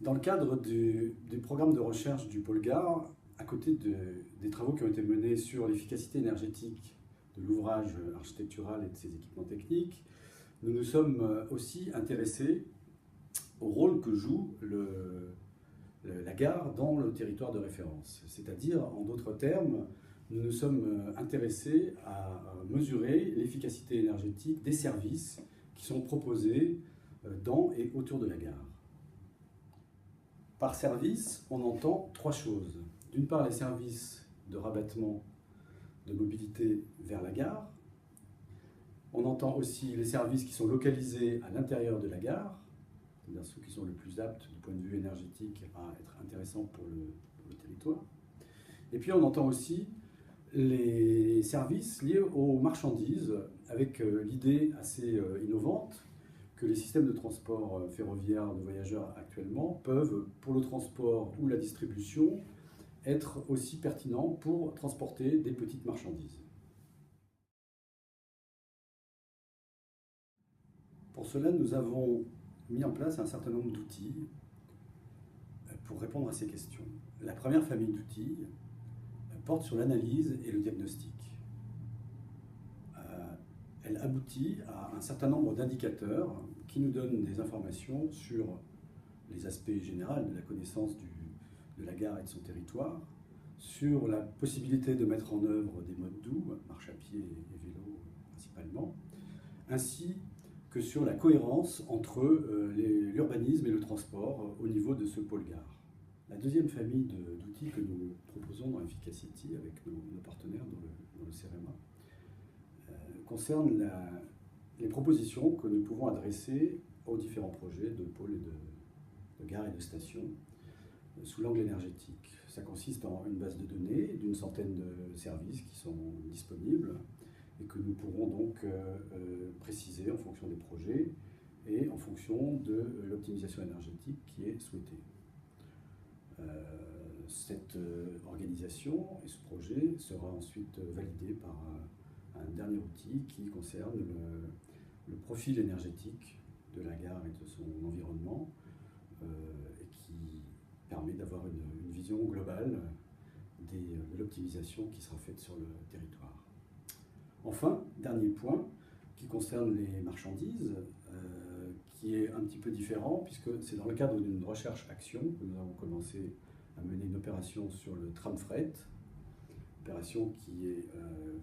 Dans le cadre des programmes de recherche du Pôle Gard, à côté des travaux qui ont été menés sur l'efficacité énergétique de l'ouvrage architectural et de ses équipements techniques, nous nous sommes aussi intéressés au rôle que joue la gare dans le territoire de référence. C'est-à-dire, en d'autres termes, nous nous sommes intéressés à mesurer l'efficacité énergétique des services qui sont proposés dans et autour de la gare. Par service, on entend trois choses. D'une part, les services de rabattement de mobilité vers la gare. On entend aussi les services qui sont localisés à l'intérieur de la gare, c'est-à-dire ceux qui sont le plus aptes du point de vue énergétique à être intéressants pour le territoire. Et puis on entend aussi les services liés aux marchandises, avec l'idée assez innovante que les systèmes de transport ferroviaire de voyageurs actuellement peuvent, pour le transport ou la distribution, être aussi pertinents pour transporter des petites marchandises. Pour cela, nous avons mis en place un certain nombre d'outils pour répondre à ces questions. La première famille d'outils porte sur l'analyse et le diagnostic. Elle aboutit à un certain nombre d'indicateurs qui nous donnent des informations sur les aspects généraux de la connaissance de la gare et de son territoire, sur la possibilité de mettre en œuvre des modes doux, marche à pied et vélo principalement, ainsi que sur la cohérence entre l'urbanisme et le transport au niveau de ce pôle gare. La deuxième famille d'outils que nous proposons dans Efficacity avec nos partenaires dans le CEREMA concerne les propositions que nous pouvons adresser aux différents projets de pôles de gares et de stations sous l'angle énergétique. Ça consiste en une base de données d'une centaine de services qui sont disponibles et que nous pourrons donc préciser en fonction des projets et en fonction de l'optimisation énergétique qui est souhaitée. Cette organisation et ce projet sera ensuite validé par un dernier outil qui concerne le profil énergétique de la gare et de son environnement et qui permet d'avoir une vision globale de l'optimisation qui sera faite sur le territoire. Enfin, dernier point qui concerne les marchandises, qui est un petit peu différent puisque c'est dans le cadre d'une recherche-action que nous avons commencé à mener une opération sur le tram fret, opération qui est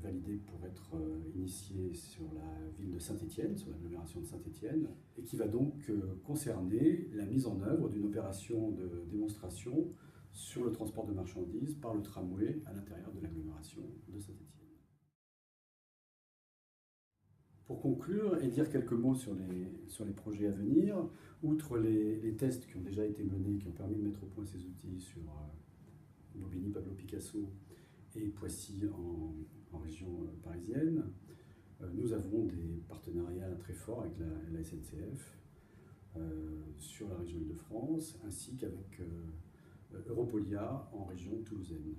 validée pour être initiée sur la ville de Saint-Étienne, sur l'agglomération de Saint-Étienne, et qui va donc concerner la mise en œuvre d'une opération de démonstration sur le transport de marchandises par le tramway à l'intérieur de l'agglomération de Saint-Étienne. Pour conclure et dire quelques mots sur les projets à venir, outre les tests qui ont déjà été menés, qui ont permis de mettre au point ces outils sur Bobigny, Pablo Picasso et Poissy en région parisienne, nous avons des partenariats très forts avec la SNCF sur la région Île-de-France, ainsi qu'avec Europolia en région toulousaine.